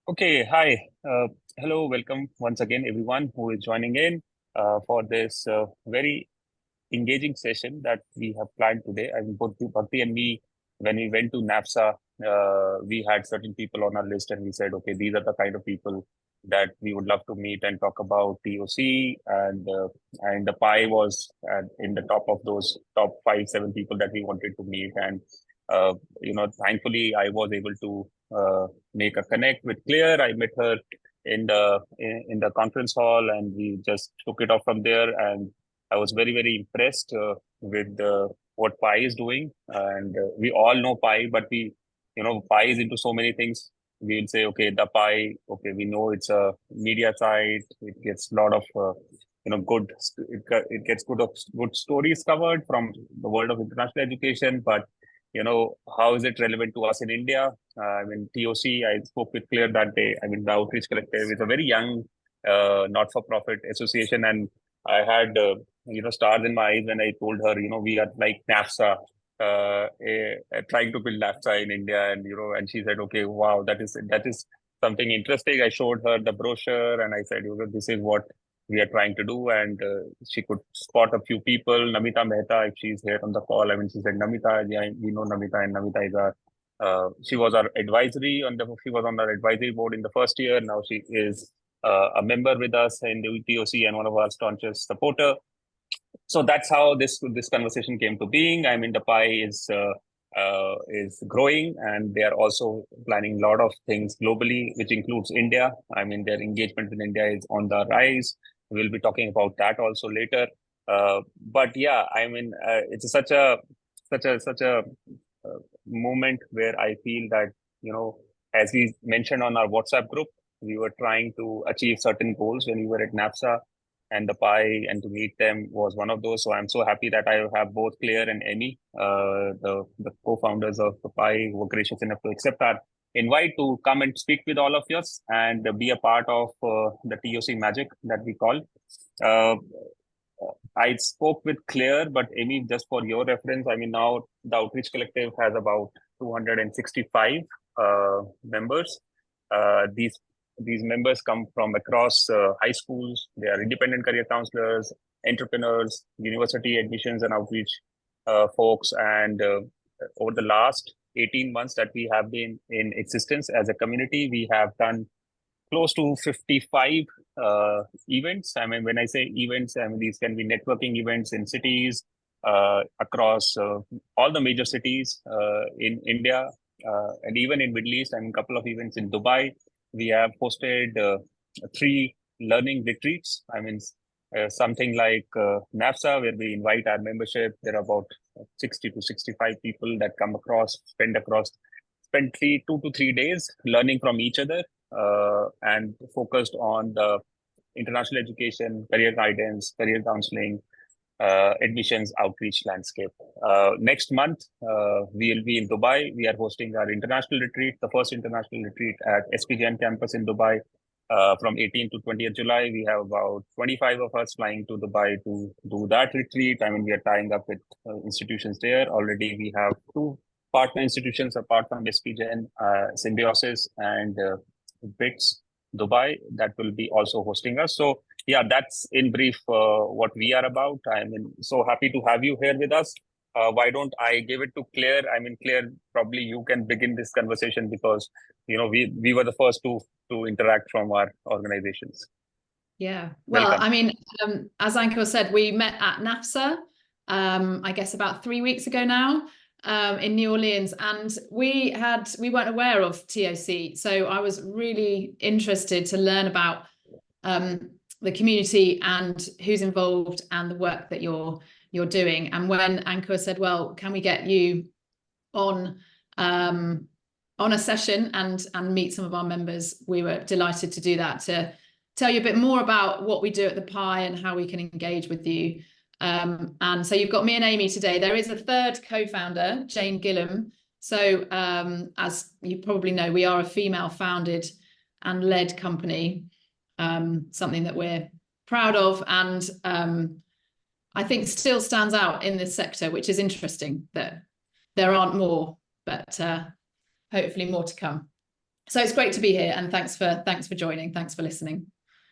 Okay, hi. Hello, welcome once again, everyone who is joining in for this very engaging session that we have planned today. I mean, both Bhakti and me, when we went to NAPSA, we had certain people on our list, and we said, okay, these are the kind of people that we would love to meet and talk about TOC, and the Pie was in the top of those top 5, 7 people that we wanted to meet, and thankfully, I was able to make a connect with Claire. I met her in the conference hall, and we just took it off from there. And I was very, very impressed with what Pi is doing. And we all know Pi, but Pi is into so many things. We'll say, okay, the Pi, okay, we know it's a media site. It gets a lot of, it gets good stories covered from the world of international education. But, how is it relevant to us in India? I mean, TOC, I spoke with Claire that day. I mean, the Outreach Collective is a very young not-for-profit association. And I had stars in my eyes when I told her, we are like NAFSA, trying to build NAFSA in India, and she said, okay, wow, that is something interesting. I showed her the brochure, and I said, this is what we are trying to do, and she could spot a few people. Namita Mehta, if she's here on the call, I mean, she said, Namita, yeah, we know Namita, and Namita is she was our she was on our advisory board in the first year. Now she is a member with us in the TOC and one of our staunchest supporter. So that's how this conversation came to being. I mean, the Pi is growing, and they are also planning a lot of things globally, which includes India. I mean, their engagement in India is on the rise. We'll be talking about that also later. But yeah, I mean, it's such a moment where I feel that as we mentioned on our WhatsApp group, we were trying to achieve certain goals when we were at NAPSA, and the Pi, and to meet them was one of those. So I'm so happy that I have both Claire and Amy, the co-founders of the Pi, who were gracious enough to accept our invite to come and speak with all of us and be a part of the TOC magic that we call. Uh, I spoke with Claire, but Amy, just for your reference, I mean, now the Outreach Collective has about 265 members. These members come from across high schools. They are independent career counselors, entrepreneurs, university admissions and outreach folks. And over the last 18 months that we have been in existence as a community, we have done close to 55 events. I mean, when I say events, I mean, these can be networking events in cities across all the major cities in India and even in Middle East. I mean, a couple of events in Dubai. We have hosted 3 learning retreats. I mean, something like NAFSA, where we invite our membership. There are about 60 to 65 people that come across, spend 2 to 3 days learning from each other and focused on the international education, career guidance, career counseling, admissions, outreach landscape. Next month, we will be in Dubai. We are hosting our international retreat, the first international retreat at SPJN campus in Dubai. From 18th to 20th July, we have about 25 of us flying to Dubai to do that retreat. I mean, we are tying up with institutions there. Already we have 2 partner institutions apart from SPJN, Symbiosis and BITS Dubai, that will be also hosting us. So yeah, that's in brief what we are about. I'm so happy to have you here with us. Why don't I give it to Claire? I mean, Claire, probably you can begin this conversation because we were the first to interact from our organizations. Yeah, well, welcome. I mean, as Ankur said, we met at NAFSA, I guess about 3 weeks ago now, in New Orleans, and we weren't aware of TOC, so I was really interested to learn about the community and who's involved and the work that you're doing. And when Ankur said, well, can we get you on a session and meet some of our members, we were delighted to do that, to tell you a bit more about what we do at the Pi and how we can engage with you. And so you've got me and Amy today. There is a third co-founder, Jane Gillam. So as you probably know, we are a female founded and led company, something that we're proud of, and I think still stands out in this sector, which is interesting that there aren't more, but hopefully more to come. So it's great to be here, and thanks for joining. Thanks for listening.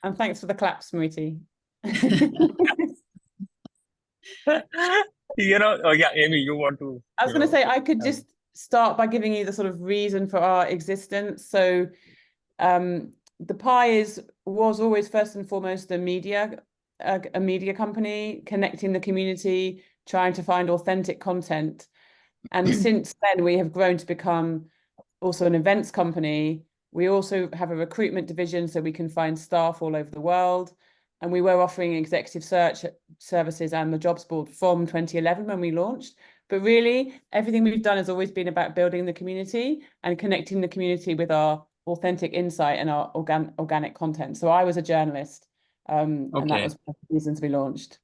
And thanks for the claps, Smriti. Oh yeah, Amy, you want to? I was going to say, I could just start by giving you the sort of reason for our existence. So the Pie was always first and foremost a media company, connecting the community, trying to find authentic content. And since then, we have grown to become also an events company. We also have a recruitment division, so we can find staff all over the world. And we were offering executive search services and the jobs board from 2011 when we launched. But really, everything we've done has always been about building the community and connecting the community with our authentic insight and our organic content. So I was a journalist, and that was one of the reasons we launched.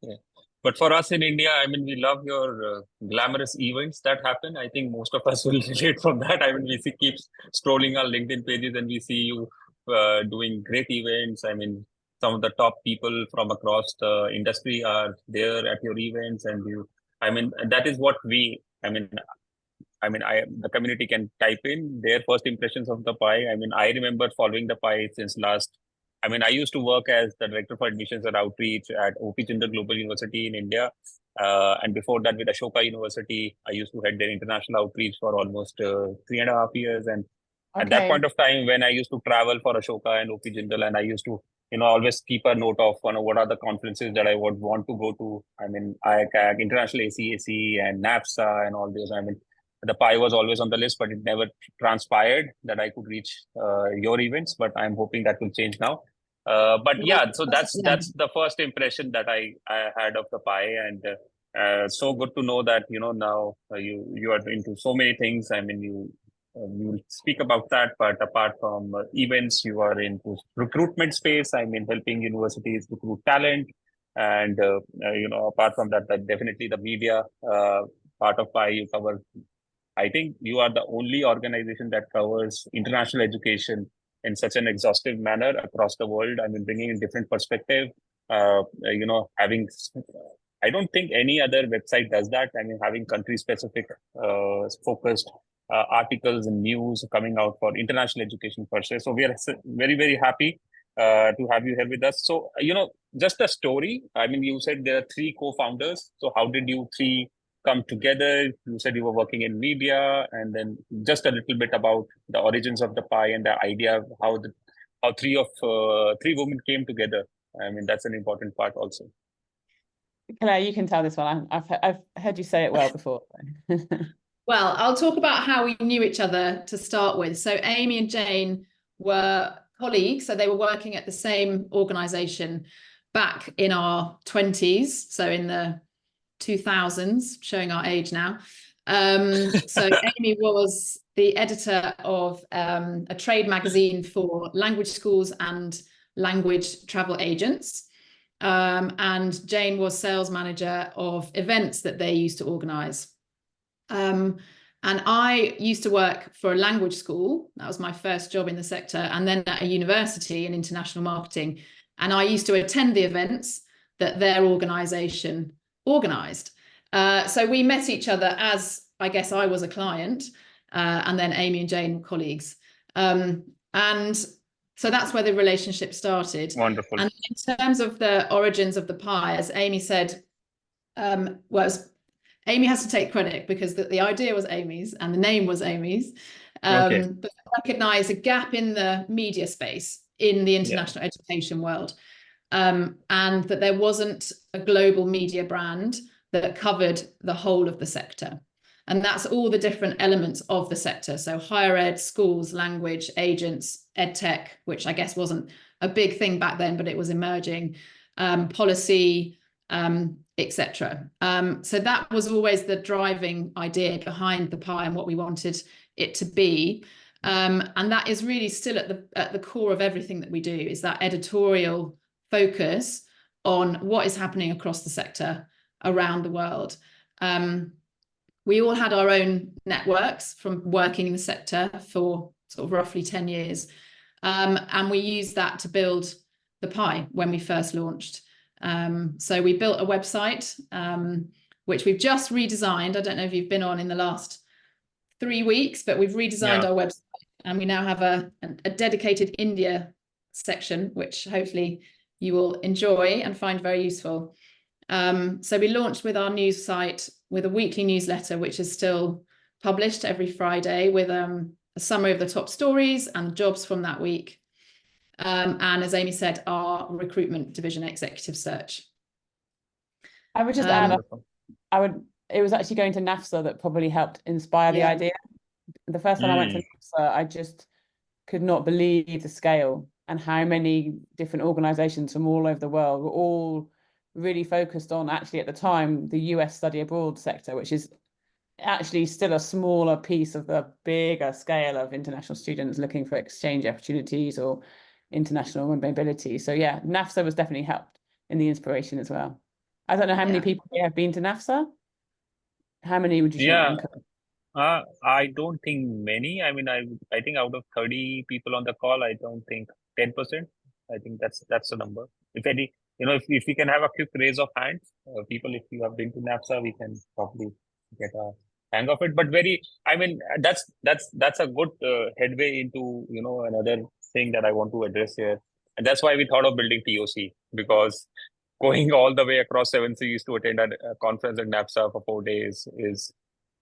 Okay. But for us in India, I mean, we love your glamorous events that happen. I think most of us will relate from that. I mean, we keep scrolling our LinkedIn pages and we see you doing great events. I mean, some of the top people from across the industry are there at your events, and that is what the community can type in their first impressions of the Pie. I mean, I remember following the Pie since I used to work as the director for admissions and outreach at OP Jindal Global University in India. And before that with Ashoka University, I used to head their international outreach for almost 3.5 years. And at that point of time, when I used to travel for Ashoka and OP Jindal, and I used to, always keep a note of what are the conferences that I would want to go to. I mean, IACAC, International ACAC and NAFSA and all this. I mean, the Pie was always on the list, but it never transpired that I could reach your events. But I'm hoping that will change now. But yeah, so that's the first impression that I had of the Pie, and so good to know that now you are into so many things. I mean, you will speak about that, but apart from events, you are into recruitment space. I mean, helping universities recruit talent, and apart from that, definitely the media part of Pie you cover. I think you are the only organization that covers international education in such an exhaustive manner across the world. I mean, bringing in different perspective, having, I don't think any other website does that. I mean, having country specific focused articles and news coming out for international education per se. So we are very, very happy to have you here with us. So, just a story. I mean, you said there are 3 co-founders. So how did you 3 come together? You said you were working in media, and then just a little bit about the origins of the Pie and the idea of how 3 women came together. I mean, that's an important part also. Claire, you can tell this one. I've heard you say it well before. Well, I'll talk about how we knew each other to start with. So Amy and Jane were colleagues, so they were working at the same organization back in our 20s, so in the 2000s, showing our age now. So Amy was the editor of a trade magazine for language schools and language travel agents. And Jane was sales manager of events that they used to organize. And I used to work for a language school. That was my first job in the sector, and then at a university in international marketing. And I used to attend the events that their organization organized. So we met each other as, I guess, I was a client, and then Amy and Jane were colleagues. And so that's where the relationship started. Wonderful. And in terms of the origins of the Pie, as Amy said, Amy has to take credit because the idea was Amy's and the name was Amy's. But recognize a gap in the media space in the international education world. And that there wasn't a global media brand that covered the whole of the sector. And that's all the different elements of the sector. So higher ed, schools, language, agents, ed tech, which I guess wasn't a big thing back then, but it was emerging, policy, etc. So that was always the driving idea behind the Pie and what we wanted it to be. And that is really still at the core of everything that we do, is that editorial focus on what is happening across the sector around the world. We all had our own networks from working in the sector for sort of roughly 10 years. And we used that to build the Pie when we first launched. So we built a website, which we've just redesigned. I don't know if you've been on in the last 3 weeks, but we've redesigned our website and we now have a dedicated India section, which hopefully you will enjoy and find very useful. So we launched with our news site with a weekly newsletter, which is still published every Friday with a summary of the top stories and jobs from that week. And as Amy said, our recruitment division executive search. I would just add, it was actually going to NAFSA that probably helped inspire the idea. The first time I went to NAFSA, I just could not believe the scale and how many different organizations from all over the world were all really focused on, actually at the time, the US study abroad sector, which is actually still a smaller piece of the bigger scale of international students looking for exchange opportunities or international mobility. So yeah, NAFSA was definitely helped in the inspiration as well. I don't know how many people here have been to NAFSA. How many would you say? I don't think many. I mean, I think out of 30 people on the call, I don't think 10%. I think that's the number. If any, if we can have a quick raise of hands, people, if you have been to NAFSA, we can probably get a hang of it. But that's a good headway into another thing that I want to address here, and that's why we thought of building TOC, because going all the way across 7 seas to attend a conference at NAFSA for 4 days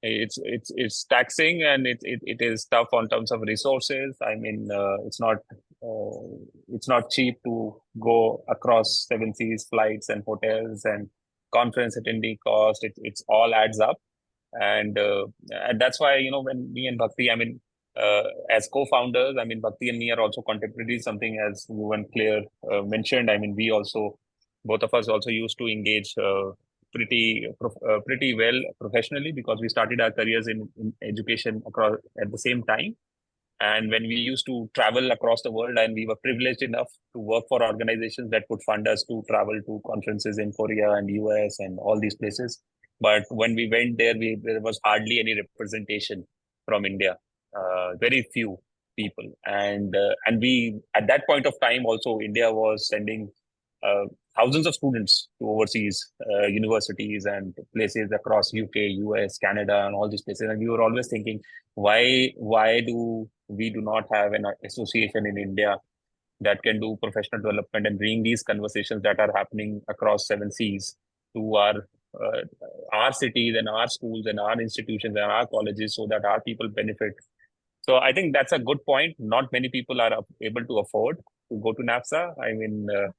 it's taxing, and it is tough on terms of resources. I mean, it's not cheap to go across 7 seas, flights and hotels and conference attendee cost. It's all adds up, and that's why when me and Bhakti, as co-founders, Bhakti and me are also contemporary, something as you and Claire mentioned. Both of us also used to engage pretty well professionally, because we started our careers in education across at the same time. And when we used to travel across the world, and we were privileged enough to work for organizations that could fund us to travel to conferences in Korea and US and all these places. But when we went there, there was hardly any representation from India, very few people. And we, at that point of time also, India was sending thousands of students to overseas universities and places across UK, US, Canada, and all these places. And we were always thinking, why do we not have an association in India that can do professional development and bring these conversations that are happening across 7 seas to our cities and our schools and our institutions and our colleges, so that our people benefit. So I think that's a good point. Not many people are able to afford to go to NAFSA.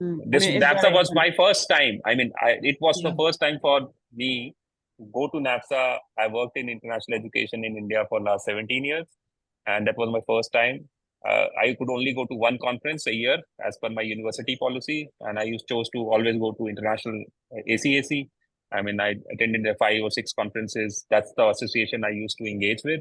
NAFSA was my first time. It was the first time for me to go to NAFSA. I worked in international education in India for the last 17 years. And that was my first time. I could only go to one conference a year as per my university policy. And I chose to always go to international ACAC. I attended 5 or 6 conferences. That's the association I used to engage with.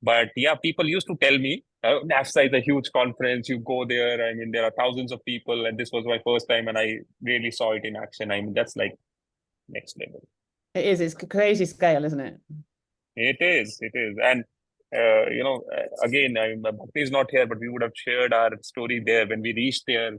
But yeah, people used to tell me, NAFSA is a huge conference. You go there. There are thousands of people. And this was my first time. And I really saw it in action. That's like next level. It is. It's crazy scale, isn't it? It is. And, again, Bhakti is not here, but we would have shared our story there when we reached there.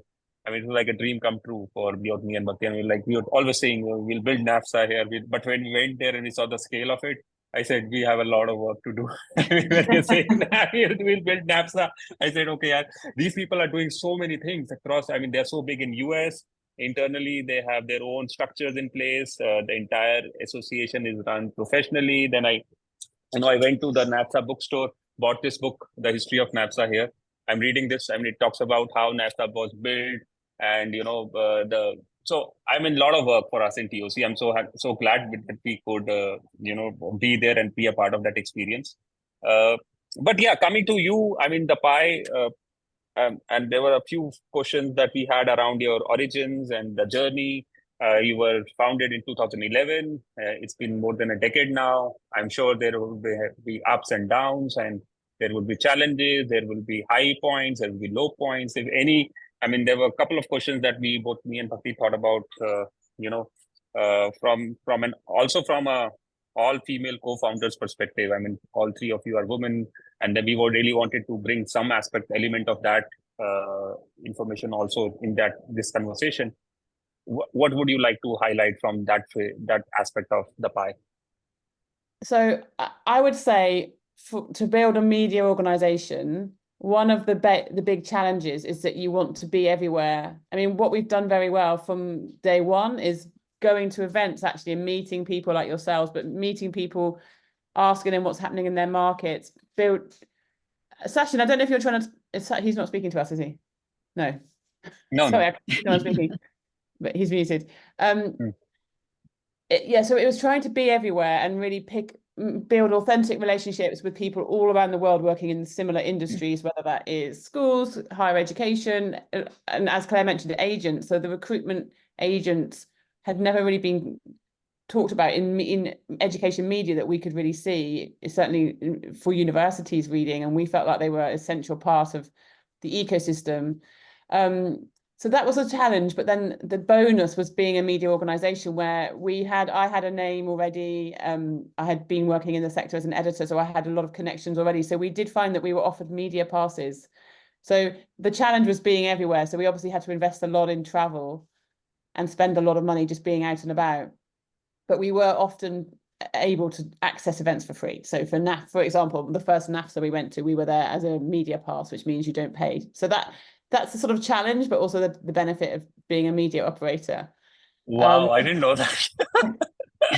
It was like a dream come true for both me and Bhakti. We were always saying, we'll build NAFSA here. But when we went there and we saw the scale of it, I said, we have a lot of work to do. When you're saying we'll build NAFSA, I said, okay, these people are doing so many things across. They're so big in US. Internally, they have their own structures in place. The entire association is run professionally. Then I went to the NAFSA bookstore, bought this book, The History of NAFSA here. I'm reading this. It talks about how NAFSA was built, and so a lot of work for us in TOC. I'm so glad that we could be there and be a part of that experience. But yeah, coming to you, the Pie, and there were a few questions that we had around your origins and the journey. You were founded in 2011. It's been more than a decade now. I'm sure there will be ups and downs, and there will be challenges. There will be high points. There will be low points, if any. There were a couple of questions that both me and Bhakti thought about, from a all-female co-founders perspective. All 3 of you are women, and then we really wanted to bring some element of that information also in this conversation. What would you like to highlight from that aspect of the Pie? So I would say to build a media organization, one of the big challenges is that you want to be everywhere. I mean, what we've done very well from day one is going to events actually and meeting people like yourselves, but meeting people, asking them what's happening in their markets. Sachin, I don't know if you're trying to, he's not speaking to us, is he? No. No, sorry, no one's speaking, but he's muted. Hmm. Yeah, so it was trying to be everywhere and really build authentic relationships with people all around the world working in similar industries, whether that is schools, higher education, and as Claire mentioned, agents. So the recruitment agents had never really been talked about in education media that we could really see, certainly for universities reading, and we felt like they were an essential part of the ecosystem. So that was a challenge, but then the bonus was being a media organization where I had a name already. I had been working in the sector as an editor, so I had a lot of connections already. So we did find that we were offered media passes. So the challenge was being everywhere. So we obviously had to invest a lot in travel and spend a lot of money just being out and about. But we were often able to access events for free. So for example, the first NAFSA we went to, we were there as a media pass, which means you don't pay. So that's the sort of challenge, but also the benefit of being a media operator. Wow, I didn't know that.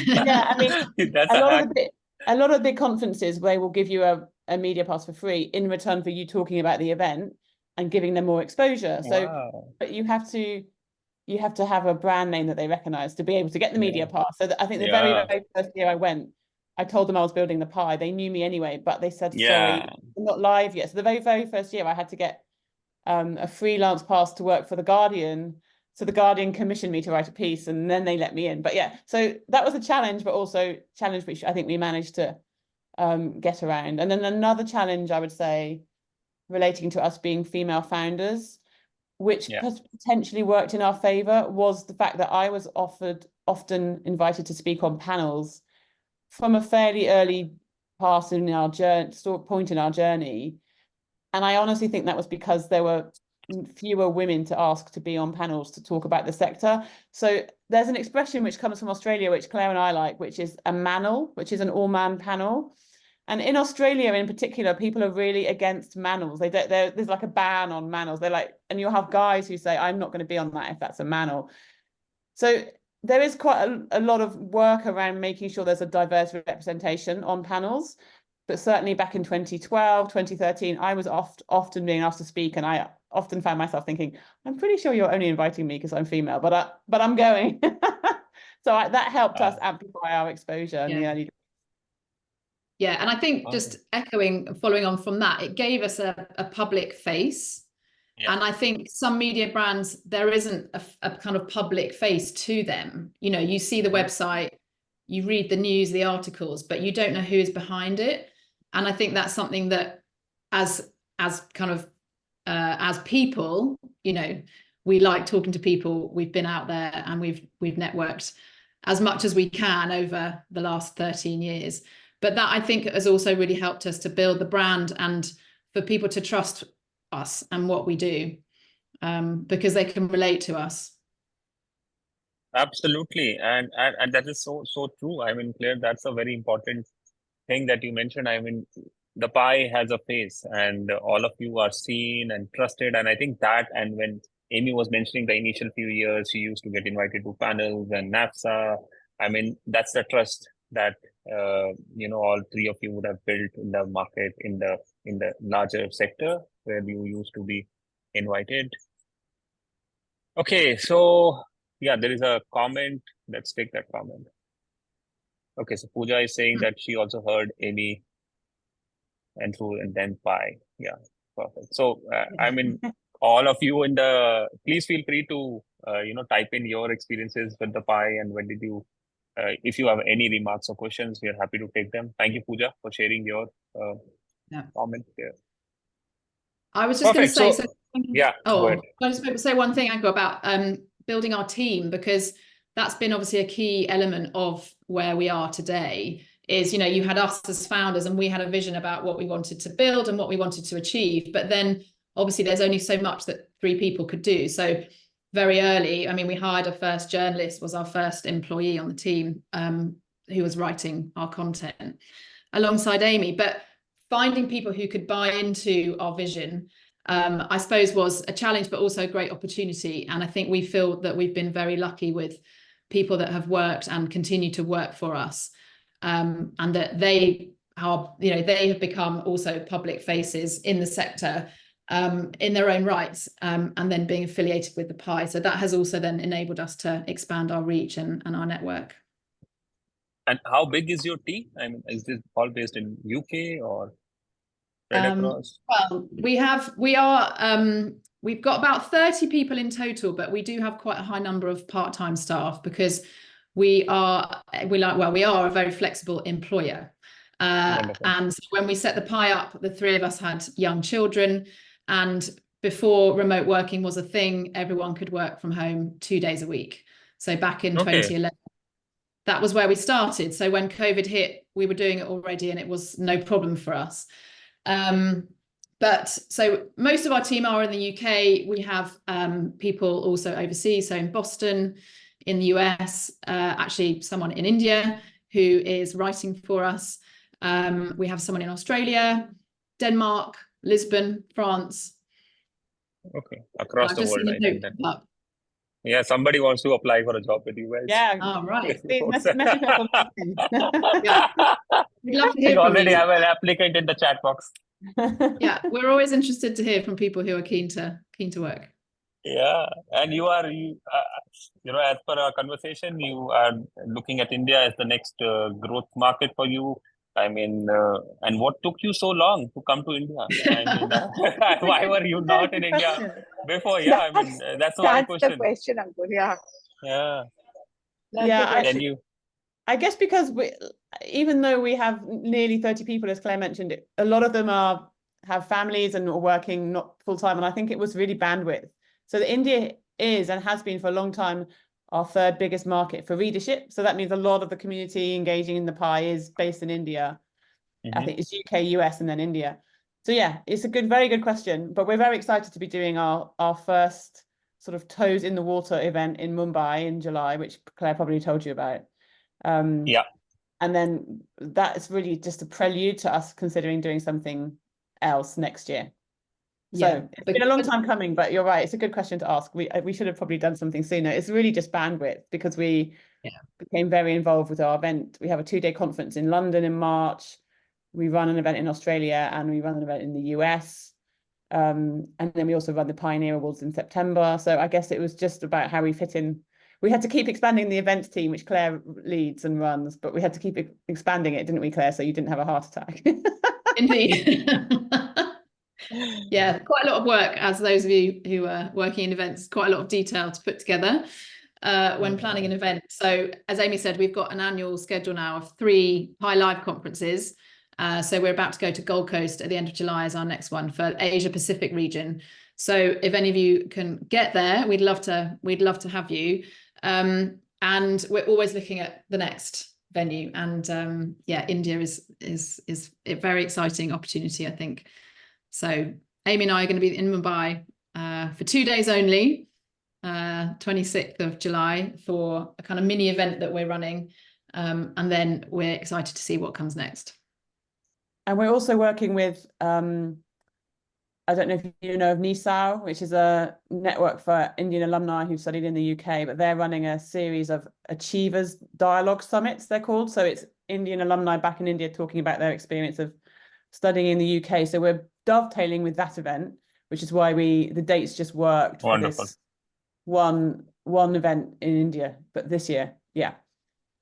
Yeah, I mean, that's a lot of the big conferences, they will give you a media pass for free in return for you talking about the event and giving them more exposure. So, wow. but you have to have a brand name that they recognize to be able to get the media pass. So I think the very, very first year I went, I told them I was building the Pie. They knew me anyway, but they said, sorry, we're not live yet. So the very, very first year I had to get a freelance pass to work for The Guardian. So The Guardian commissioned me to write a piece and then they let me in. But yeah, so that was a challenge, but also challenge which I think we managed to get around. And then another challenge, I would say, relating to us being female founders, which potentially worked in our favor, was the fact that I was often invited to speak on panels from a fairly early point in our journey. And I honestly think that was because there were fewer women to ask to be on panels to talk about the sector. So there's an expression which comes from Australia, which Claire and I like, which is a manel, which is an all-man panel. And in Australia in particular, people are really against manels. There's like a ban on manels. They're like, and you'll have guys who say, I'm not going to be on that if that's a manel. So there is quite a lot of work around making sure there's a diverse representation on panels. But certainly back in 2012, 2013, I was often being asked to speak, and I often found myself thinking, I'm pretty sure you're only inviting me because I'm female, but I'm going. So that helped us amplify our exposure in the early days. Yeah, and I think just following on from that, it gave us a public face. Yeah. And I think some media brands, there isn't a kind of public face to them. You know, you see the website, you read the news, the articles, but you don't know who is behind it. And I think that's something that as people, you know, we like talking to people. We've been out there and we've networked as much as we can over the last 13 years. But that, I think, has also really helped us to build the brand and for people to trust us and what we do, because they can relate to us. Absolutely. And that is so true. I mean, Claire, that's a very important thing that you mentioned. I mean, the Pie has a face and all of you are seen and trusted. And I think that, and when Amy was mentioning the initial few years, she used to get invited to panels and NAFSA. I mean, that's the trust that, all three of you would have built in the market, in the larger sector where you used to be invited. Okay, so yeah, there is a comment. Let's take that comment. Okay, so Pooja is saying that she also heard Amy and then Pie. Yeah, perfect. So I mean, all of you please feel free to type in your experiences with the Pie and when did you. If you have any remarks or questions, we are happy to take them. Thank you, Pooja, for sharing your comment here. I was just going to say, I just want to say one thing, Anko, about building our team, because that's been obviously a key element of where we are today. Is, you know, you had us as founders and we had a vision about what we wanted to build and what we wanted to achieve. But then obviously there's only so much that 3 people could do. So very early, I mean, we hired a first journalist, was our first employee on the team, who was writing our content alongside Amy. But finding people who could buy into our vision, I suppose, was a challenge, but also a great opportunity. And I think we feel that we've been very lucky with people that have worked and continue to work for us, and that they are, they have become also public faces in the sector, in their own rights, and then being affiliated with the Pie. So that has also then enabled us to expand our reach and our network. And how big is your team? I mean, is this all based in UK or spread across? Well, we've got about 30 people in total, but we do have quite a high number of part-time staff because we are a very flexible employer. And when we set the Pie up, the three of us had young children, and before remote working was a thing, everyone could work from home 2 days a week. So back in 2011, that was where we started. So when COVID hit, we were doing it already and it was no problem for us. But so most of our team are in the UK. We have people also overseas, so in Boston, in the US, actually someone in India who is writing for us. We have someone in Australia, Denmark, Lisbon, France. Okay, across the world. Yeah, somebody wants to apply for a job with you guys. Yeah. Oh, right. Message us on LinkedIn. Yeah. We'd love to hear you from already you. have an applicant in the chat box. Yeah, we're always interested to hear from people who are keen to work. Yeah, and as per our conversation, you are looking at India as the next growth market for you. I mean, and what took you so long to come to India? I mean, why were you not in India before? Yeah, I mean, that's one question. That's the question, Ankur. Yeah. Yeah. Yeah, I guess because even though we have nearly 30 people, as Claire mentioned, a lot of them have families and are working not full time. And I think it was really bandwidth. So India is and has been for a long time our third biggest market for readership. So that means a lot of the community engaging in the Pie is based in India. I think it's UK, US, and then India. So yeah, it's a very good question. But we're very excited to be doing our first sort of toes in the water event in Mumbai in July, which Claire probably told you about. Yeah. And then that is really just a prelude to us considering doing something else next year. So it's been a long time coming, but you're right. It's a good question to ask. We should have probably done something sooner. It's really just bandwidth because we became very involved with our event. We have a 2-day conference in London in March. We run an event in Australia and we run an event in the US. And then we also run the Pioneer Awards in September. So I guess it was just about how we fit in. We had to keep expanding the events team, which Claire leads and runs, but we had to keep expanding it, didn't we, Claire? So you didn't have a heart attack. Indeed. Yeah, quite a lot of work, as those of you who are working in events, quite a lot of detail to put together when planning an event. So as Amy said, we've got an annual schedule now of 3 Pie Live conferences. So we're about to go to Gold Coast at the end of July as our next one for Asia Pacific region. So if any of you can get there, we'd love to have you. And we're always looking at the next venue. And India is a very exciting opportunity, I think. So Amy and I are going to be in Mumbai for 2 days only, 26th of July, for a kind of mini event that we're running. And then we're excited to see what comes next. And we're also working with, I don't know if you know of NISAO, which is a network for Indian alumni who studied in the UK, but they're running a series of Achievers Dialogue Summits, they're called. So it's Indian alumni back in India talking about their experience of studying in the UK. So we're dovetailing with that event, which is why the dates just worked. Wonderful. For this one event in India, but this year, yeah.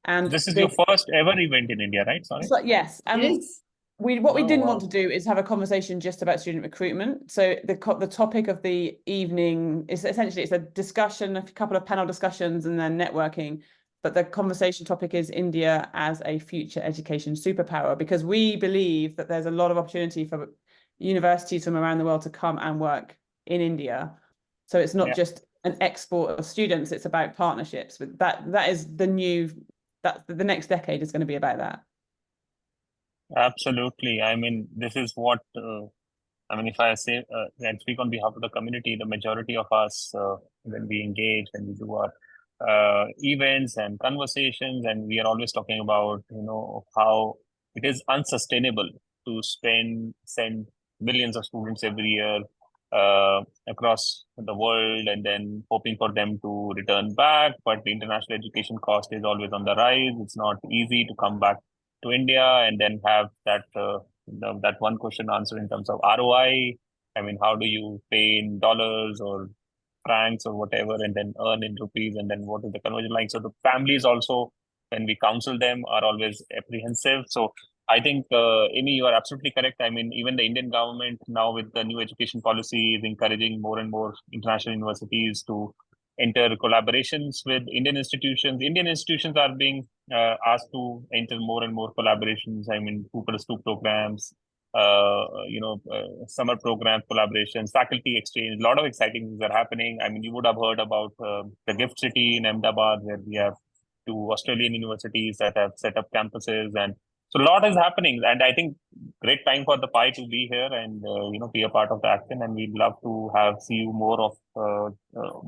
And this is your first ever event in India, right? Sorry. Yes, and Yes. What we didn't want to do is have a conversation just about student recruitment. So the topic of the evening is essentially, it's a discussion, a couple of panel discussions and then networking. But the conversation topic is India as a future education superpower, because we believe that there's a lot of opportunity for universities from around the world to come and work in India. So it's not just an export of students, it's about partnerships. But that is the next decade is going to be about that. Absolutely. I mean, this is what, if I say and speak on behalf of the community, the majority of us, when we engage and we do our events and conversations, and we are always talking about, how it is unsustainable to send millions of students every year across the world, and then hoping for them to return back. But the international education cost is always on the rise. It's not easy to come back to India and then have that that one question answer in terms of ROI. I mean, how do you pay in dollars or francs or whatever, and then earn in rupees, and then what is the conversion like? So the families also, when we counsel them, are always apprehensive. So I think, Amy, you are absolutely correct. I mean, even the Indian government now with the new education policy is encouraging more and more international universities to enter collaborations with Indian institutions. Indian institutions are being asked to enter more and more collaborations. I mean, 2+2 programs, summer program collaborations, faculty exchange, a lot of exciting things are happening. I mean, you would have heard about the Gift City in Ahmedabad, where we have 2 Australian universities that have set up campuses, and so a lot is happening. And I think great time for the Pie to be here and be a part of the action. And we'd love to see you more of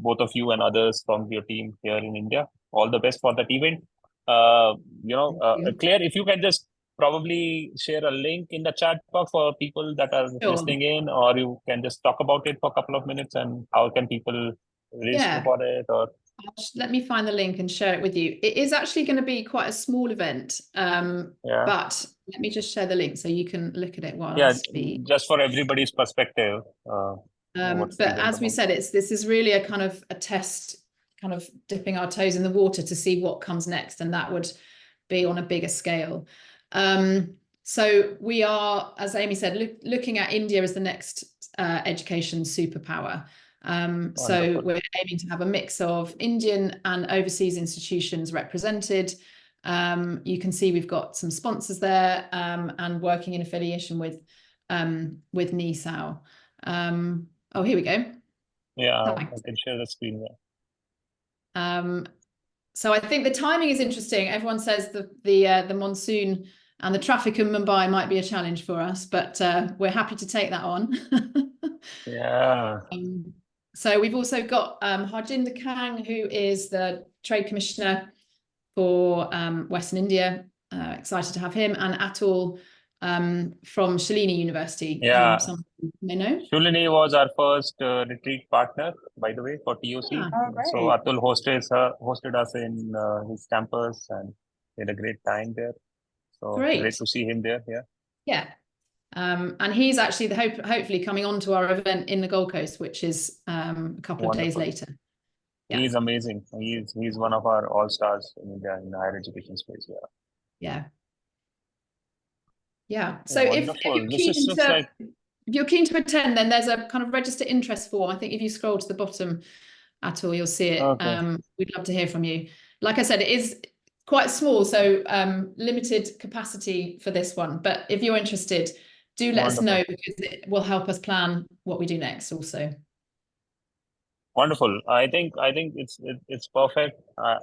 both of you and others from your team here in India. All the best for that event. Claire, if you can just probably share a link in the chat box for people that are listening in, or you can just talk about it for a couple of minutes, and how can people register for it? Or let me find the link and share it with you. It is actually going to be quite a small event, but let me just share the link so you can look at it while I speak. Just for everybody's perspective. But as we said, this is really a kind of a test, kind of dipping our toes in the water to see what comes next, and that would be on a bigger scale. So we are, as Amy said, looking at India as the next education superpower. So we're aiming to have a mix of Indian and overseas institutions represented. You can see we've got some sponsors there, and working in affiliation with NISAO. Oh, here we go. Yeah, I can share the screen there. So I think the timing is interesting. Everyone says the monsoon and the traffic in Mumbai might be a challenge for us, but we're happy to take that on. Yeah. So we've also got Harjinder Kang, who is the Trade Commissioner for Western India. Excited to have him, and Atul from Shalini University. Yeah. Some may know. Shalini was our first retreat partner, by the way, for TOC. So Atul hosted us in his campus, and we had a great time there. So great to see him there. Yeah. And he's actually hopefully coming on to our event in the Gold Coast, which is a couple of days later. Yeah. He's amazing. He's one of our all-stars in India in the higher education space. Yeah. So if you're keen to attend, then there's a kind of register interest form. I think if you scroll to the bottom, Atul, you'll see it. Okay. We'd love to hear from you. Like I said, it is quite small, so limited capacity for this one. But if you're interested, do let us know, because it will help us plan what we do next also. Wonderful. I think it's perfect.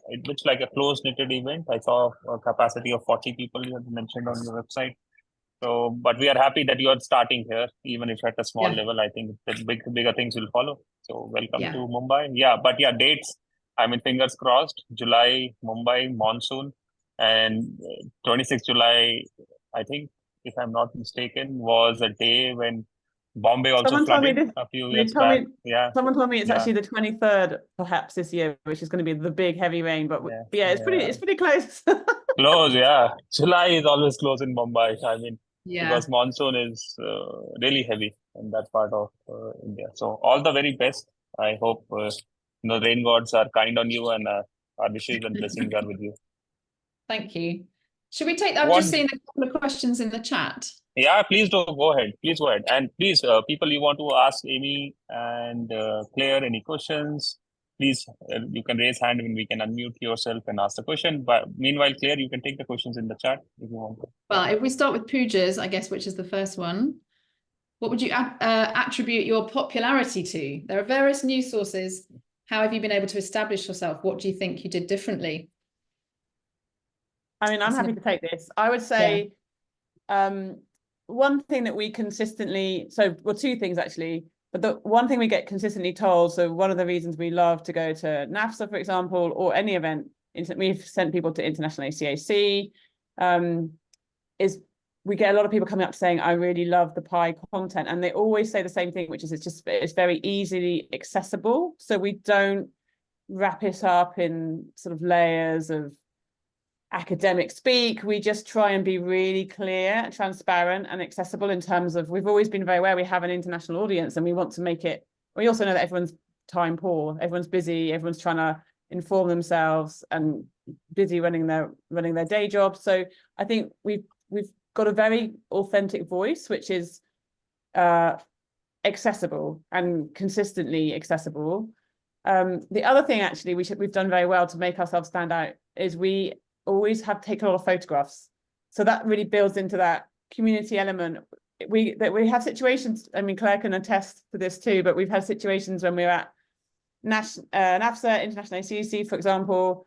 It looks like a close-knitted event. I saw a capacity of 40 people you had mentioned on your website. So, but we are happy that you are starting here, even if at a small level. I think the bigger things will follow. So welcome to Mumbai. But dates. I mean, fingers crossed. July, Mumbai, monsoon, and 26th July, I think, if I'm not mistaken, was a day when Bombay also flooded a few years back. Someone told me it's actually the 23rd, perhaps, this year, which is going to be the big heavy rain. But it's pretty close. Close, July is always close in Mumbai. I mean, because monsoon is really heavy in that part of India. So all the very best. I hope the rain gods are kind on you, and our wishes and blessings are with you. Thank you. Should we take that? I've just seen a couple of questions in the chat. Yeah, please go ahead. Please go ahead. And please, people, you want to ask Amy and Claire any questions, please, you can raise hand and we can unmute yourself and ask the question. But meanwhile, Claire, you can take the questions in the chat if you want to. Well, if we start with Pooja's, I guess, which is the first one. What would you attribute your popularity to? There are various news sources. How have you been able to establish yourself? What do you think you did differently? I mean, I'm happy to take this. I would say one thing that we consistently, two things actually, but the one thing we get consistently told, so one of the reasons we love to go to NAFSA, for example, or any event, we've sent people to International ACAC, is we get a lot of people coming up saying, I really love the Pie content. And they always say the same thing, which is it's very easily accessible. So we don't wrap it up in sort of layers of academic speak. We just try and be really clear, transparent and accessible in terms of, we've always been very aware we have an international audience and we want to make it, we also know that everyone's time poor, everyone's busy, everyone's trying to inform themselves and busy running their day jobs. So I think we've got a very authentic voice, which is accessible and consistently accessible. The other thing actually we've done very well to make ourselves stand out is we always have taken a lot of photographs. So that really builds into that community element. We have situations, I mean, Claire can attest to this too, but we've had situations when we're at NAFSA, International ACC, for example,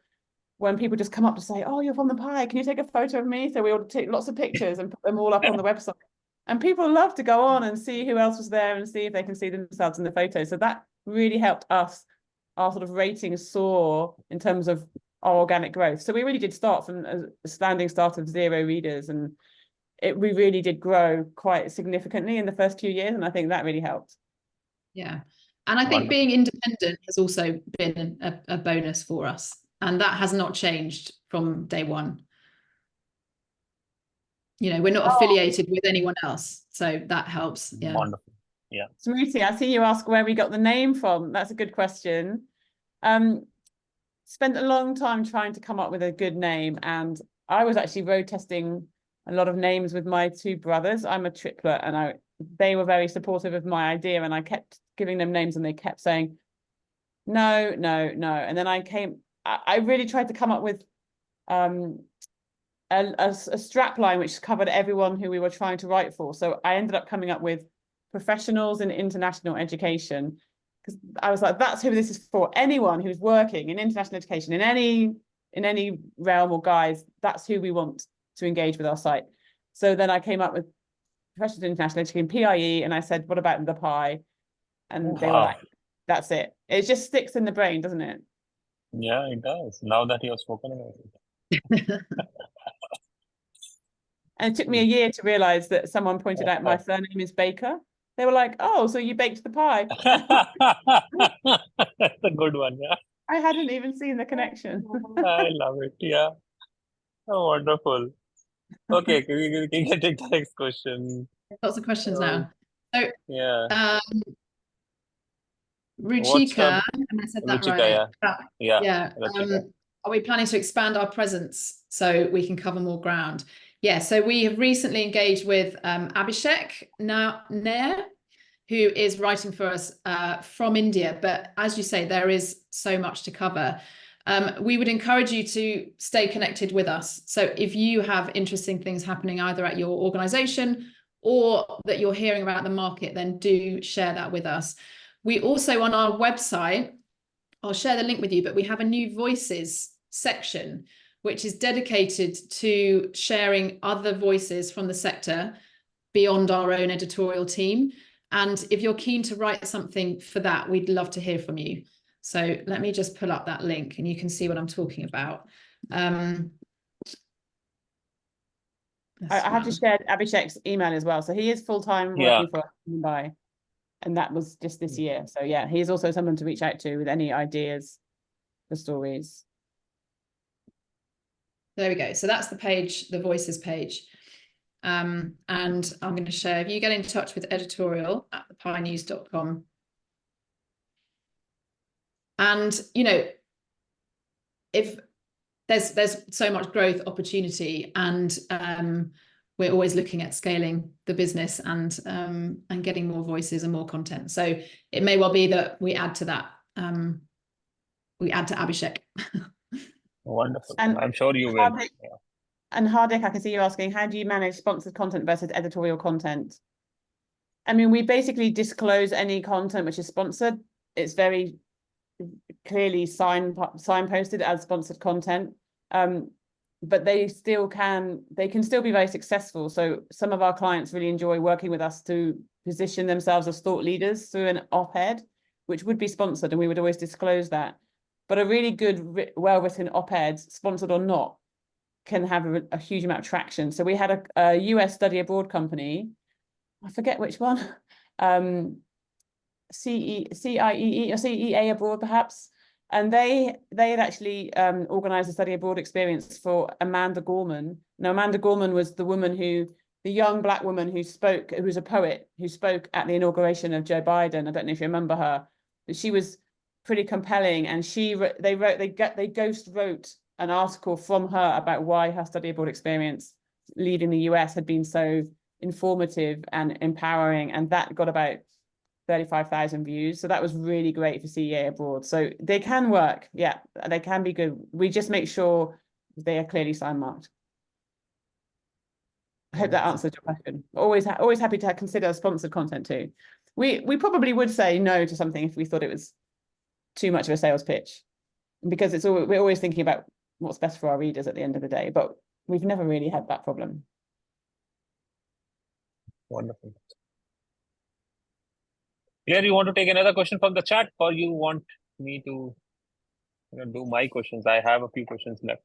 when people just come up to say, oh, you're from the Pie, can you take a photo of me? So we all take lots of pictures and put them all up on the website. And people love to go on and see who else was there and see if they can see themselves in the photo. So that really helped us, our sort of ratings soar in terms of our organic growth. So we really did start from a standing start of 0 readers, and we really did grow quite significantly in the first few years, and I think that really helped. Yeah, and I think being independent has also been a bonus for us, and that has not changed from day one. You know, we're not affiliated with anyone else, so that helps. Yeah. Wonderful. Yeah. Smriti, I see you ask where we got the name from. That's a good question. Spent a long time trying to come up with a good name, and I was actually road testing a lot of names with my 2 brothers. I'm a triplet, and they were very supportive of my idea, and I kept giving them names and they kept saying no. And then I really tried to come up with a strap line which covered everyone who we were trying to write for. So I ended up coming up with professionals in international education, because I was like, that's who this is for. Anyone who's working in international education in any realm or guise, that's who we want to engage with our site. So then I came up with professionals in international education, PIE, and I said, what about the Pie? And they were like, that's it. It just sticks in the brain, doesn't it? Yeah, it does. Now that you have spoken about it. And it took me a year to realize that someone pointed out my surname is Baker. They were like, oh, so you baked the pie. That's a good one, yeah. I hadn't even seen the connection. I love it, yeah. Oh, wonderful. Okay, we can take the next question. Lots of questions now. So, yeah. Ruchika, and I said that Ruchika, right. Yeah. Are we planning to expand our presence so we can cover more ground? Yeah, so we have recently engaged with Abhishek Nair, who is writing for us from India. But as you say, there is so much to cover. We would encourage you to stay connected with us. So if you have interesting things happening either at your organization or that you're hearing about the market, then do share that with us. We also, on our website, I'll share the link with you, but we have a new voices section, which is dedicated to sharing other voices from the sector beyond our own editorial team. And if you're keen to write something for that, we'd love to hear from you. So let me just pull up that link and you can see what I'm talking about. I have to share Abhishek's email as well. So he is full-time working for Mumbai, and that was just this year. So yeah, he's also someone to reach out to with any ideas for stories. There we go. So that's the page, the voices page. And I'm going to share, if you get in touch with editorial@thepienews.com. And, you know, if there's so much growth opportunity, and we're always looking at scaling the business and getting more voices and more content. So it may well be that we add to that. We add to Abhishek. Wonderful. And I'm sure you will. And Hardik, I can see you asking, how do you manage sponsored content versus editorial content? I mean, we basically disclose any content which is sponsored. It's very clearly signposted as sponsored content, but they can still be very successful. So some of our clients really enjoy working with us to position themselves as thought leaders through an op-ed, which would be sponsored, and we would always disclose that. But a really good, well-written op-ed, sponsored or not, can have a huge amount of traction. So we had a US study abroad company, I forget which one, CIEE or CEA abroad perhaps, and they had actually organized a study abroad experience for Amanda Gorman. Now, Amanda Gorman was the young Black woman who was a poet, who spoke at the inauguration of Joe Biden. I don't know if you remember her, but she was pretty compelling, and they ghost wrote an article from her about why her study abroad experience leaving the US had been so informative and empowering, and that got about 35,000 views. So that was really great for CEA abroad. So they can work. Yeah, they can be good. We just make sure they are clearly sign marked. I hope that answered your question. Always happy to consider sponsored content too. We probably would say no to something if we thought it was too much of a sales pitch, because we're always thinking about what's best for our readers at the end of the day, but we've never really had that problem. Wonderful. Claire, you want to take another question from the chat, or you want me to do my questions? I have a few questions left.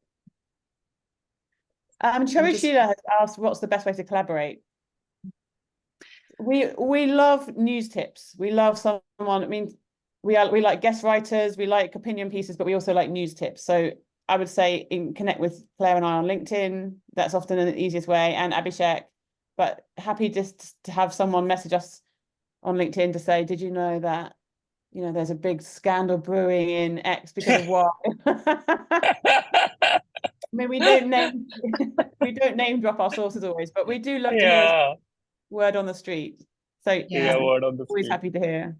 Cherry Sheila has asked, what's the best way to collaborate? We love news tips. We love someone, I mean, we like guest writers, we like opinion pieces, but we also like news tips. So I would say connect with Claire and I on LinkedIn. That's often the easiest way, and Abhishek. But happy just to have someone message us on LinkedIn to say, did you know that, there's a big scandal brewing in X because of Y? I mean, we don't name drop our sources always, but we do love to hear word on the street. So word on the always street. Happy to hear.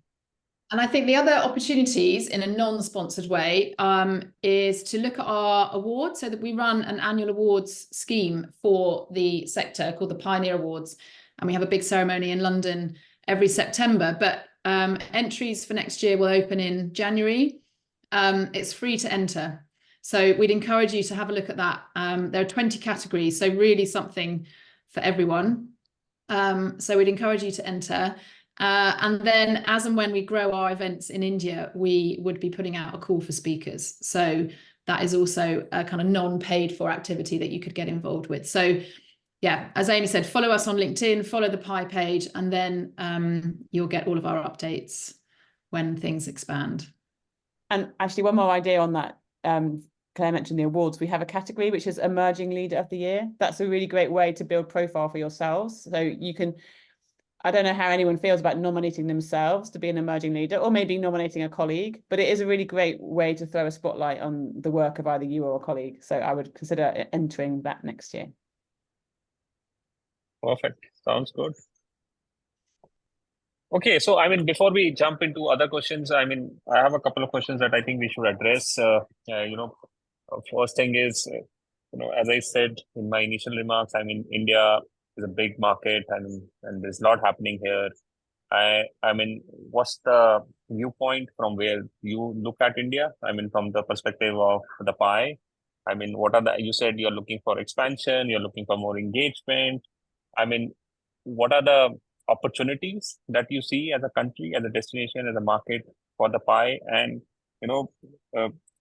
And I think the other opportunities in a non-sponsored way is to look at our awards, so that we run an annual awards scheme for the sector called the Pioneer Awards. And we have a big ceremony in London every September, but entries for next year will open in January. It's free to enter. So we'd encourage you to have a look at that. There are 20 categories, so really something for everyone. So we'd encourage you to enter. And then as and when we grow our events in India, we would be putting out a call for speakers. So that is also a kind of non-paid for activity that you could get involved with. So yeah, as Amy said, follow us on LinkedIn, follow the Pie page, and then you'll get all of our updates when things expand. And actually, one more idea on that. Claire mentioned the awards. We have a category which is Emerging Leader of the Year. That's a really great way to build profile for yourselves. So you can, I don't know how anyone feels about nominating themselves to be an emerging leader, or maybe nominating a colleague, but it is a really great way to throw a spotlight on the work of either you or a colleague. So I would consider entering that next year. Perfect. Sounds good. Okay, so I mean, before we jump into other questions, I mean, I have a couple of questions that I think we should address. First thing is, as I said in my initial remarks, I mean, India is a big market, and there's a lot happening here. I mean, what's the viewpoint from where you look at India? I mean, from the perspective of the Pie. I mean, you said you're looking for expansion, you're looking for more engagement. I mean, what are the opportunities that you see as a country, as a destination, as a market for the Pie? And,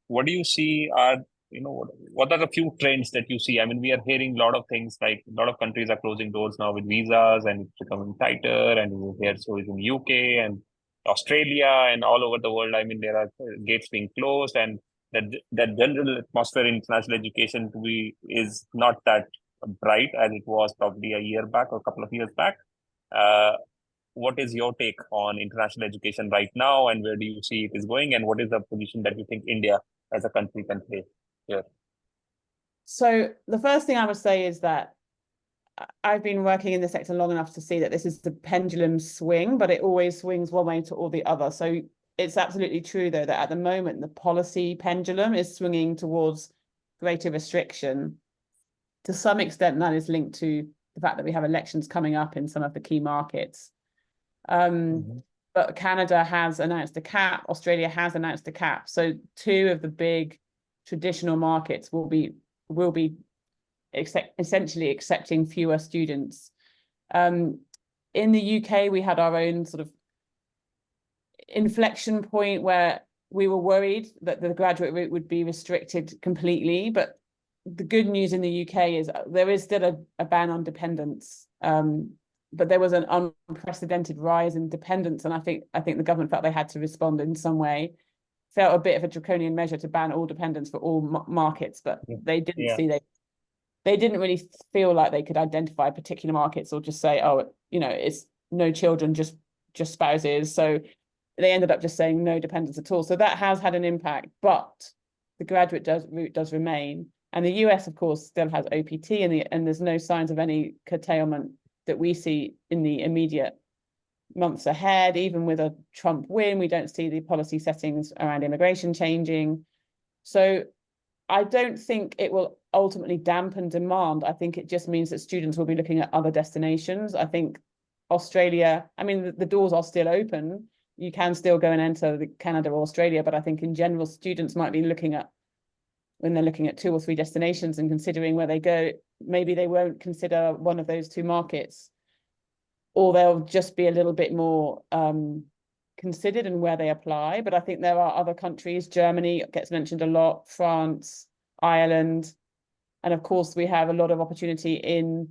what do you see are, what are the few trends that you see? I mean, we are hearing a lot of things, like a lot of countries are closing doors now with visas, and it's becoming tighter, and we hear stories in UK and Australia and all over the world. I mean, there are gates being closed, and that general atmosphere in international education is not that bright as it was probably a year back or a couple of years back. What is your take on international education right now, and where do you see it is going, and what is the position that you think India as a country can play here? So the first thing I would say is that I've been working in the sector long enough to see that this is the pendulum swing, but it always swings one way or the other. So it's absolutely true, though, that at the moment, the policy pendulum is swinging towards greater restriction. To some extent, that is linked to the fact that we have elections coming up in some of the key markets. But Canada has announced a cap, Australia has announced a cap. So two of the big traditional markets will be essentially accepting fewer students. In the UK, we had our own sort of inflection point where we were worried that the graduate route would be restricted completely, but the good news in the UK is there is still a ban on dependents, but there was an unprecedented rise in dependents, and I think the government felt they had to respond in some way. Felt a bit of a draconian measure to ban all dependents for all markets, but they didn't see they didn't really feel like they could identify particular markets or just say, oh, you know, it's no children, just spouses. So they ended up just saying no dependents at all. So that has had an impact, but the graduate route does remain. And the US, of course, still has OPT, and there's no signs of any curtailment that we see in the immediate months ahead. Even with a Trump win, we don't see the policy settings around immigration changing. So I don't think it will ultimately dampen demand. I think it just means that students will be looking at other destinations. I think Australia, I mean, the doors are still open. You can still go and enter Canada or Australia, but I think in general, students might be looking at, when they're looking at 2 or 3 destinations and considering where they go, maybe they won't consider one of those 2 markets, or they'll just be a little bit more considered in where they apply. But I think there are other countries, Germany gets mentioned a lot, France, Ireland, and of course we have a lot of opportunity in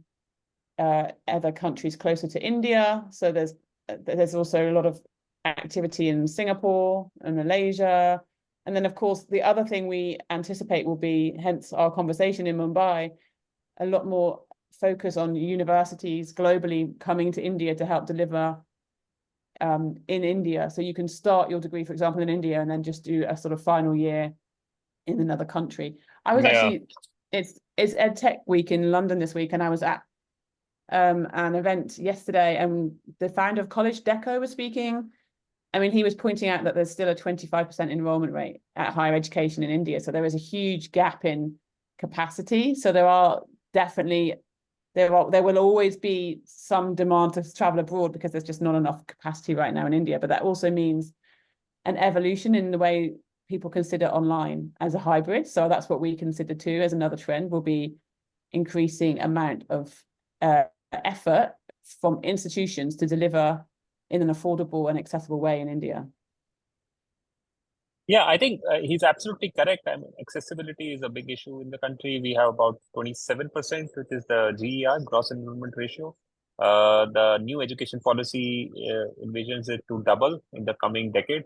other countries closer to India. So there's also a lot of activity in Singapore and Malaysia. And then of course the other thing we anticipate will be, hence our conversation in Mumbai, a lot more focus on universities globally coming to India to help deliver in India. So you can start your degree, for example, in India, and then just do a sort of final year in another country. I was actually, it's EdTech Week in London this week, and I was at an event yesterday, and the founder of College Deco was speaking. I mean, he was pointing out that there's still a 25% enrollment rate at higher education in India. So there is a huge gap in capacity. So there are definitely, there will always be some demand to travel abroad because there's just not enough capacity right now in India. But that also means an evolution in the way people consider online as a hybrid. So that's what we consider too as another trend, will be increasing amount of effort from institutions to deliver in an affordable and accessible way in India. Yeah, I think he's absolutely correct. I mean, accessibility is a big issue in the country. We have about 27%, which is the GER, gross enrollment ratio. The new education policy envisions it to double in the coming decade,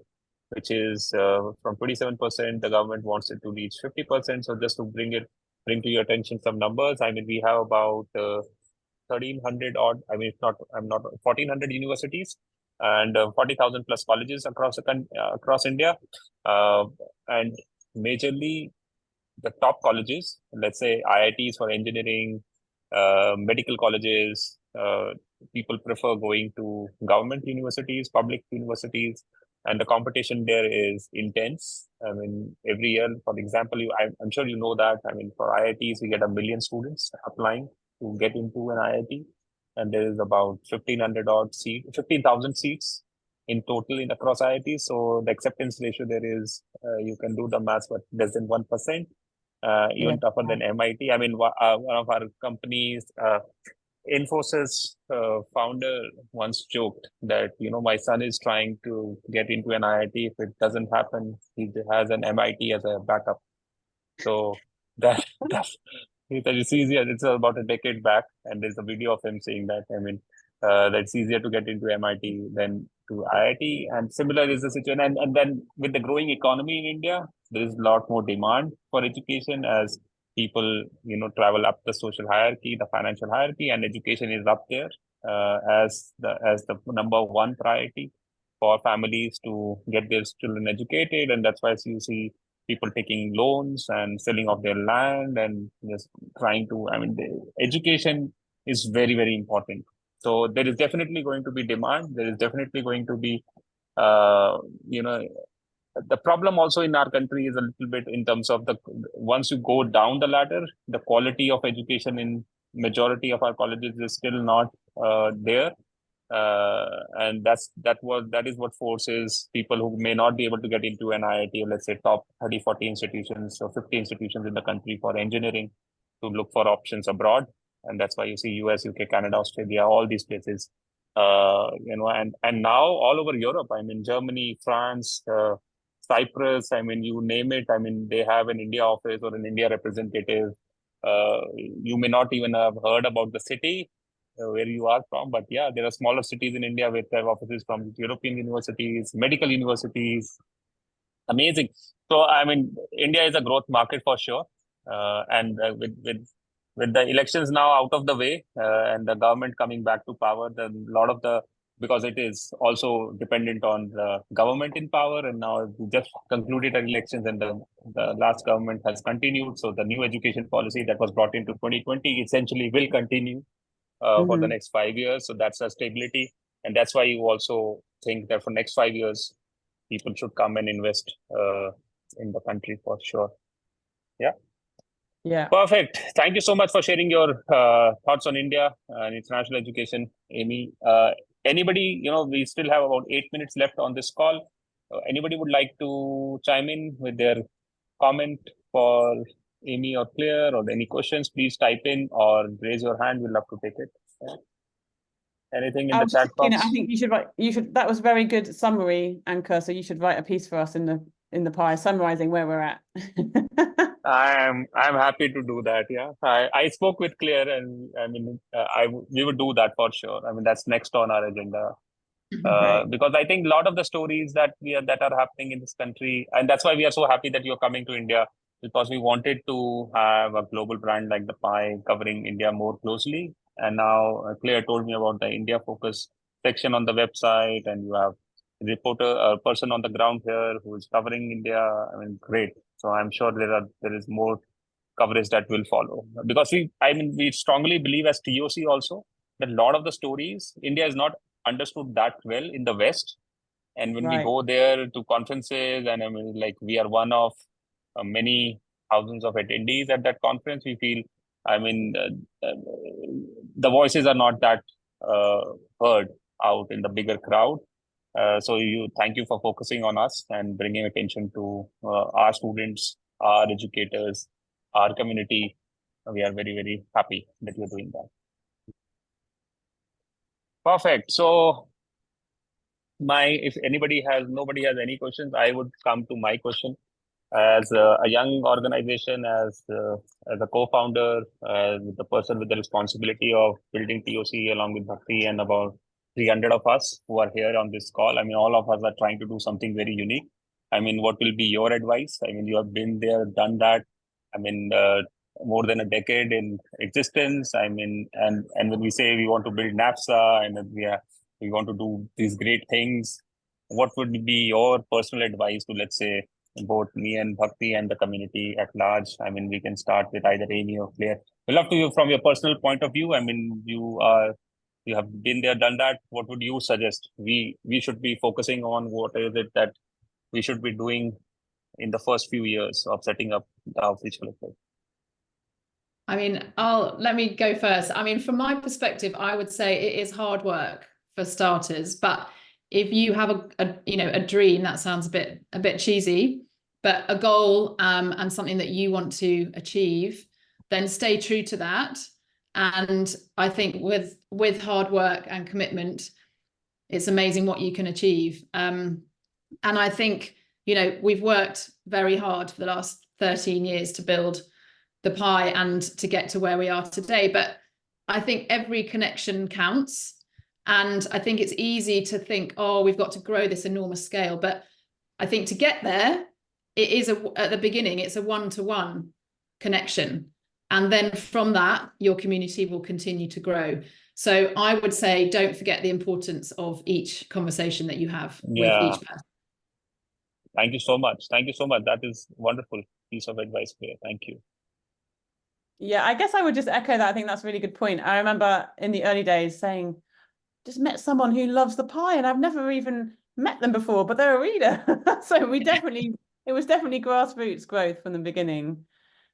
which is from 27%, the government wants it to reach 50%. So just to bring to your attention some numbers, I mean, we have about 1,300 odd, I mean, 1,400 universities and 40,000 plus colleges across India. And majorly the top colleges, let's say IITs for engineering, medical colleges, people prefer going to government universities, public universities, and the competition there is intense. I mean, every year, for example, I'm sure you know that, I mean, for IITs, we get 1 million students applying to get into an IIT. And there is about 15,000 seats in total across IITs. So the acceptance ratio there is, you can do the math, but less than 1%, even tougher than MIT. I mean, one of our companies, Infosys founder once joked that, you know, my son is trying to get into an IIT. If it doesn't happen, he has an MIT as a backup. So it's easier. It's about a decade back, and there's a video of him saying that. I mean, that's easier to get into MIT than to IIT, and similar is the situation. And then with the growing economy in India, there is a lot more demand for education as people, you know, travel up the social hierarchy, the financial hierarchy, and education is up there as the number one priority for families to get their children educated, and that's why you see people taking loans and selling off their land and just trying to, I mean, the education is very, very important. So there is definitely going to be demand. There is definitely going to be, you know, the problem also in our country is a little bit in terms of once you go down the ladder, the quality of education in majority of our colleges is still not there. And that is what forces people who may not be able to get into an IIT, let's say top 30, 40 institutions or 50 institutions in the country for engineering, to look for options abroad. And that's why you see US, UK, Canada, Australia, all these places, you know, and now all over Europe, I mean, Germany, France, Cyprus, I mean, you name it. I mean, they have an India office or an India representative You may not even have heard about the city where you are from, but yeah, there are smaller cities in India with have offices from European universities, medical universities. Amazing. So, I mean, India is a growth market for sure. And with the elections now out of the way and the government coming back to power, then a lot of the, because it is also dependent on the government in power. And now we just concluded our elections and the last government has continued. So the new education policy that was brought into 2020 essentially will continue for the next 5 years. So that's a stability. And that's why you also think that for next 5 years, people should come and invest in the country for sure. Yeah. Yeah. Perfect. Thank you so much for sharing your thoughts on India and international education, Amy. Anybody, we still have about 8 minutes left on this call. Anybody would like to chime in with their comment for Amy or Claire, or any questions, please type in or raise your hand. We'd love to take it. Yeah. Anything in the chat box? I think you should. That was very good summary, Ankur. So you should write a piece for us in the Pie, summarizing where we're at. I'm happy to do that. Yeah, I spoke with Claire, and I mean, we would do that for sure. I mean, that's next on our agenda. Because I think a lot of the stories that are happening in this country, and that's why we are so happy that you're coming to India, because we wanted to have a global brand like the Pie covering India more closely. And now Claire told me about the India focus section on the website, and you have a person on the ground here who is covering India. I mean, great. So I'm sure there is more coverage that will follow, because we strongly believe as TOC also that a lot of the stories India is not understood that well in the West. And when we go there to conferences, and I mean, like, we are one of many thousands of attendees at that conference, we feel, I mean, the voices are not that heard out in the bigger crowd. So thank you for focusing on us and bringing attention to our students, our educators, our community. We are very, very happy that you're doing that. Perfect. So if nobody has any questions, I would come to my question. As a young organization, as a co-founder, with the person with the responsibility of building TOC along with Bhakti and about 300 of us who are here on this call. I mean, all of us are trying to do something very unique. I mean, what will be your advice? I mean, you have been there, done that. I mean, more than a decade in existence. I mean, and when we say we want to build NAFSA and we want to do these great things, what would be your personal advice to, let's say, both me and Bhakti and the community at large? I mean, we can start with either Amy or Claire. We'd love to hear from your personal point of view. I mean, you have been there, done that. What would you suggest we should be focusing on? What is it that we should be doing in the first few years of setting up the outreach collective? I mean, let me go first. I mean, from my perspective, I would say it is hard work for starters, but if you have a dream, that sounds a bit cheesy, but a goal and something that you want to achieve, then stay true to that. And I think with hard work and commitment, it's amazing what you can achieve. And I think, we've worked very hard for the last 13 years to build the Pie and to get to where we are today. But I think every connection counts. And I think it's easy to think, oh, we've got to grow this enormous scale. But I think to get there, at the beginning, it's a one-to-one connection. And then from that, your community will continue to grow. So I would say, don't forget the importance of each conversation that you have with each person. Thank you so much. Thank you so much. That is a wonderful piece of advice, Claire. Thank you. Yeah, I guess I would just echo that. I think that's a really good point. I remember in the early days saying, just met someone who loves the Pie and I've never even met them before, but they're a reader. So it was definitely grassroots growth from the beginning.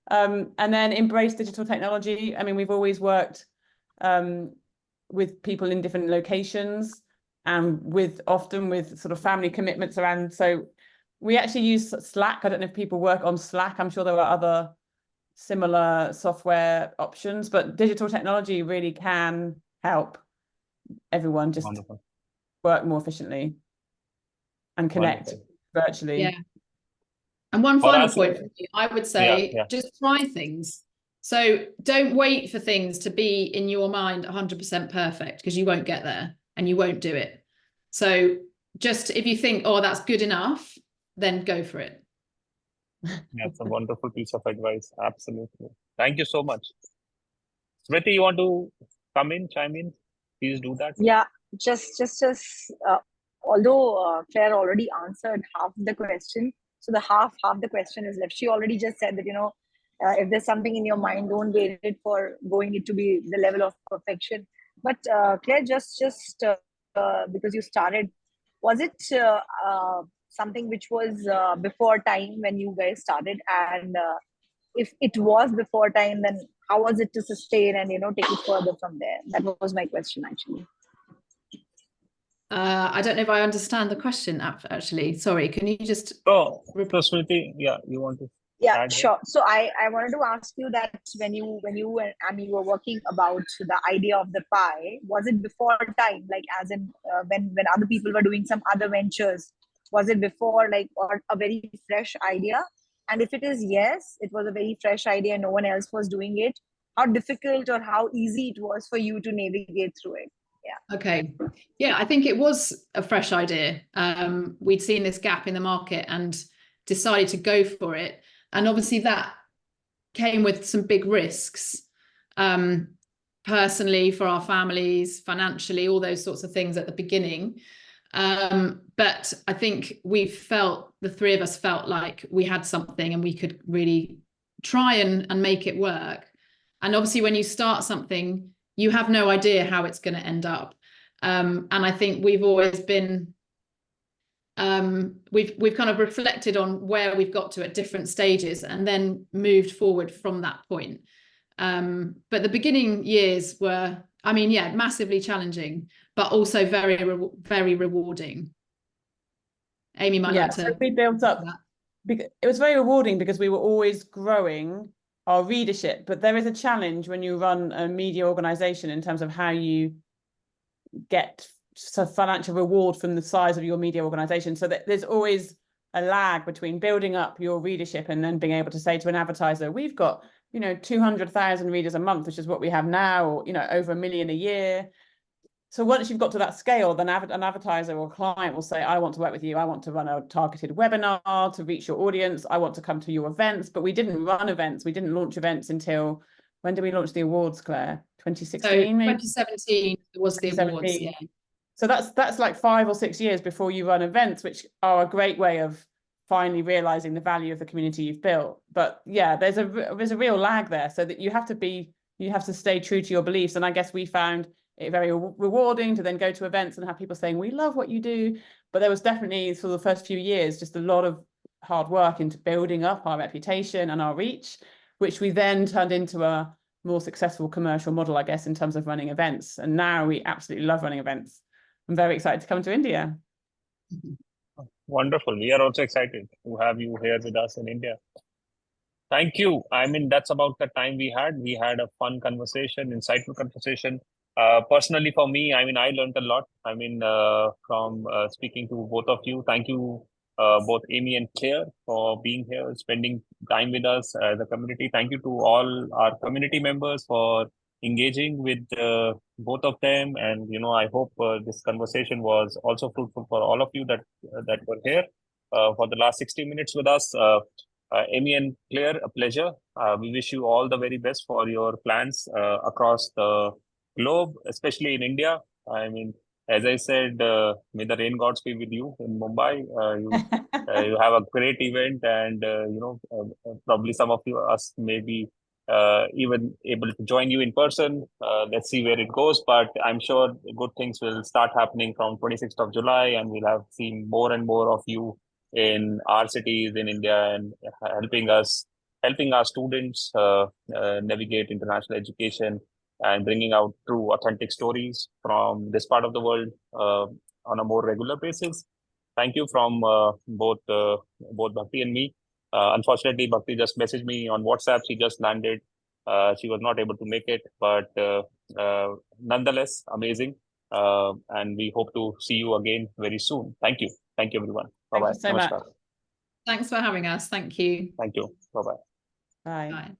And then embrace digital technology. I mean, we've always worked with people in different locations and often with sort of family commitments around. So we actually use Slack. I don't know if people work on Slack. I'm sure there are other similar software options, but digital technology really can help everyone just work more efficiently and connect virtually. Yeah. And one final point for me, I would say, just try things. So don't wait for things to be in your mind 100% perfect, because you won't get there and you won't do it. So just if you think, oh, that's good enough, then go for it. That's a wonderful piece of advice. Absolutely. Thank you so much. Smriti, you want to chime in? Please do that. Yeah, just although Claire already answered half the question, so the half the question is left. She already just said that, if there's something in your mind, don't wait it for going it to be the level of perfection. But Claire, just because you started, was it something which was before time when you guys started? And if it was before time, then how was it to sustain and take it further from there? That was my question, actually. I don't know if I understand the question, actually. Sorry, can you just... Oh, Smriti, yeah, you want to... Yeah, sure. So I wanted to ask you that when you and Amy were working about the idea of the pie, was it before time, like as in when other people were doing some other ventures? Was it before, like, or a very fresh idea? And if it is yes, it was a very fresh idea, no one else was doing it, how difficult or how easy it was for you to navigate through it? Yeah. Okay. Yeah, I think it was a fresh idea. We'd seen this gap in the market and decided to go for it. And obviously that came with some big risks, personally, for our families, financially, all those sorts of things at the beginning. But I think the three of us felt like we had something and we could really try and make it work. And obviously when you start something, you have no idea how it's going to end up. And I think we've always been, we've kind of reflected on where we've got to at different stages and then moved forward from that point. But the beginning years were, massively challenging, but also very, very rewarding. Amy might like to... So we built up, it was very rewarding because we were always growing our readership, but there is a challenge when you run a media organization in terms of how you get financial reward from the size of your media organization. So that there's always a lag between building up your readership and then being able to say to an advertiser, we've got 200,000 readers a month, which is what we have now, or over 1 million a year. So once you've got to that scale, then an advertiser or client will say, I want to work with you. I want to run a targeted webinar to reach your audience. I want to come to your events. But we didn't run events. We didn't launch events until, when did we launch the awards, Claire? 2016, so maybe? 2017 was the awards, yeah. So that's like 5 or 6 years before you run events, which are a great way of finally realizing the value of the community you've built. But yeah, there's a real lag there, so that you have to stay true to your beliefs. And I guess we found it very rewarding to then go to events and have people saying, we love what you do. But there was definitely, for the first few years, just a lot of hard work into building up our reputation and our reach, which we then turned into a more successful commercial model, I guess, in terms of running events. And now we absolutely love running events. I'm very excited to come to India. Wonderful. We are also excited to have you here with us in India. Thank you. That's about the time we had. We had a fun conversation, insightful conversation. Personally, for me, I learned a lot. From speaking to both of you. Thank you, both Amy and Claire, for being here, spending time with us as a community. Thank you to all our community members for engaging with both of them. And, I hope this conversation was also fruitful for all of you that were here for the last 60 minutes with us. Amy and Claire, a pleasure. We wish you all the very best for your plans across the globe, especially in India. As I said, may the rain gods be with you in Mumbai. You have a great event, and probably some of us may be even able to join you in person. Let's see where it goes, but I'm sure good things will start happening from 26th of July, and we'll have seen more and more of you in our cities in India, and helping our students navigate international education and bringing out true, authentic stories from this part of the world on a more regular basis. Thank you from both Bhakti and me. Unfortunately, Bhakti just messaged me on WhatsApp. She just landed. She was not able to make it, but nonetheless, amazing. And we hope to see you again very soon. Thank you. Thank you, everyone. Bye-bye. Thank you so much. Thanks for having us. Thank you. Thank you. Bye-bye. Bye. Bye.